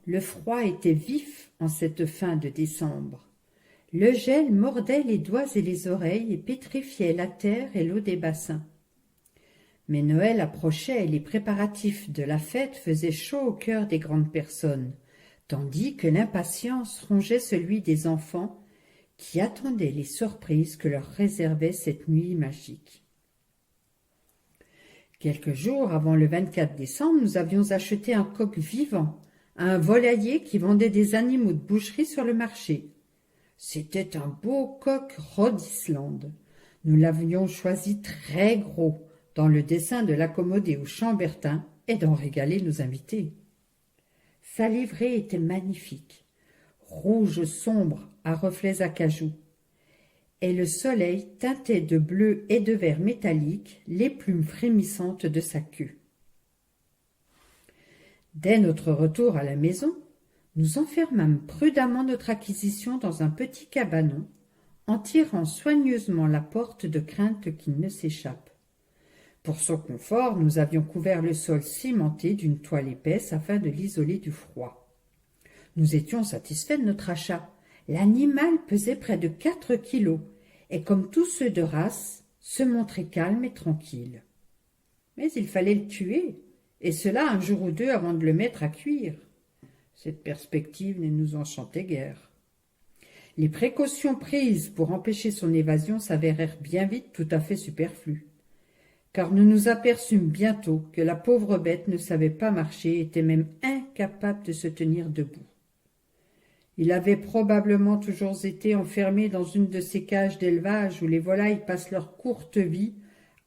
Le froid était vif en cette fin de décembre. Le gel mordait les doigts et les oreilles et pétrifiait la terre et l'eau des bassins. Mais Noël approchait et les préparatifs de la fête faisaient chaud au cœur des grandes personnes, tandis que l'impatience rongeait celui des enfants qui attendaient les surprises que leur réservait cette nuit magique. Quelques jours avant le 24 décembre, nous avions acheté un coq vivant à un volailler qui vendait des animaux de boucherie sur le marché. C'était un beau coq Rhode Island. Nous l'avions choisi très gros, dans le dessein de l'accommoder au chambertin et d'en régaler nos invités. Sa livrée était magnifique, rouge sombre à reflets acajou, et le soleil teintait de bleu et de vert métallique les plumes frémissantes de sa queue. Dès notre retour à la maison, nous enfermâmes prudemment notre acquisition dans un petit cabanon, en tirant soigneusement la porte de crainte qu'il ne s'échappe. Pour son confort, nous avions couvert le sol cimenté d'une toile épaisse afin de l'isoler du froid. Nous étions satisfaits de notre achat. L'animal pesait près de 4 kilos et, comme tous ceux de race, se montrait calme et tranquille. Mais il fallait le tuer, et cela un jour ou deux avant de le mettre à cuire. Cette perspective ne nous enchantait guère. Les précautions prises pour empêcher son évasion s'avérèrent bien vite tout à fait superflues, car nous nous aperçûmes bientôt que la pauvre bête ne savait pas marcher et était même incapable de se tenir debout. Il avait probablement toujours été enfermé dans une de ces cages d'élevage où les volailles passent leur courte vie,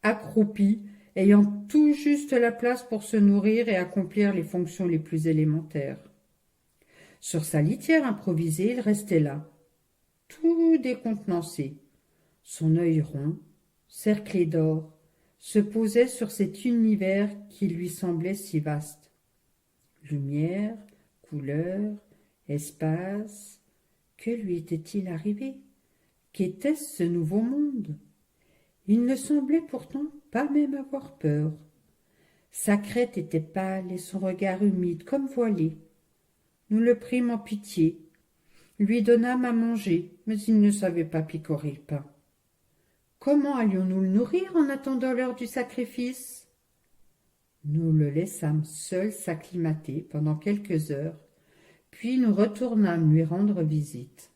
accroupies, ayant tout juste la place pour se nourrir et accomplir les fonctions les plus élémentaires. Sur sa litière improvisée, il restait là, tout décontenancé. Son œil rond, cerclé d'or, se posait sur cet univers qui lui semblait si vaste. Lumière, couleur, espace, que lui était-il arrivé? Qu'était-ce ce nouveau monde? Il ne semblait pourtant pas même avoir peur. Sa crête était pâle et son regard humide comme voilé. Nous le prîmes en pitié, lui donnâmes à manger, mais il ne savait pas picorer le pain. Comment allions-nous le nourrir en attendant l'heure du sacrifice? Nous le laissâmes seul s'acclimater pendant quelques heures, puis nous retournâmes lui rendre visite.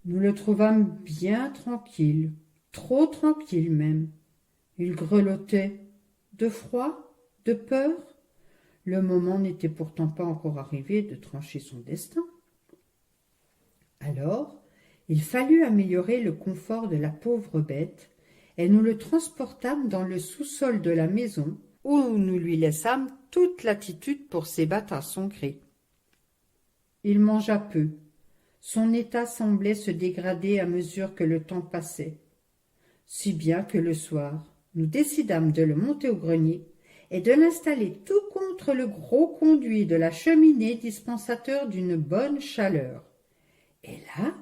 Nous le trouvâmes bien tranquille, trop tranquille même. Il grelottait, de froid, de peur. Le moment n'était pourtant pas encore arrivé de trancher son destin. Alors, il fallut améliorer le confort de la pauvre bête, et nous le transportâmes dans le sous-sol de la maison, où nous lui laissâmes toute latitude pour s'ébattre à son gré. Il mangea peu. Son état semblait se dégrader à mesure que le temps passait, si bien que le soir, nous décidâmes de le monter au grenier et de l'installer tout contre le gros conduit de la cheminée dispensateur d'une bonne chaleur. Et là,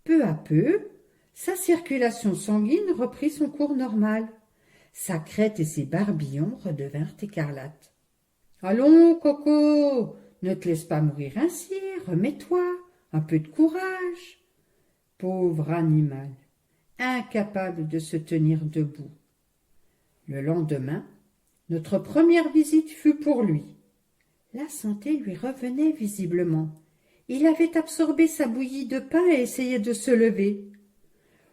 peu à peu, sa circulation sanguine reprit son cours normal. Sa crête et ses barbillons redevinrent écarlates. « Allons, Coco, ne te laisse pas mourir ainsi, remets-toi, un peu de courage. » Pauvre animal, incapable de se tenir debout. Le lendemain, notre première visite fut pour lui. La santé lui revenait visiblement. Il avait absorbé sa bouillie de pain et essayait de se lever.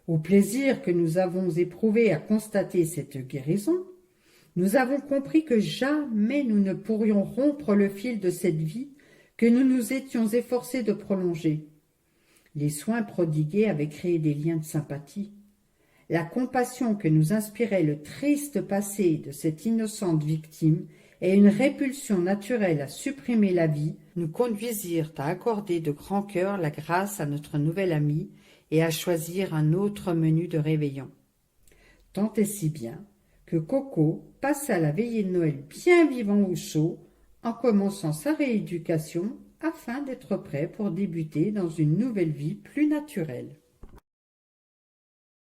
Au plaisir que nous avons éprouvé à constater cette guérison, nous avons compris que jamais nous ne pourrions rompre le fil de cette vie que nous nous étions efforcés de prolonger. Les soins prodigués avaient créé des liens de sympathie. La compassion que nous inspirait le triste passé de cette innocente victime et une répulsion naturelle à supprimer la vie nous conduisirent à accorder de grand cœur la grâce à notre nouvel ami et à choisir un autre menu de réveillon. Tant et si bien que Coco passa la veillée de Noël bien vivant au chaud, en commençant sa rééducation afin d'être prêt pour débuter dans une nouvelle vie plus naturelle.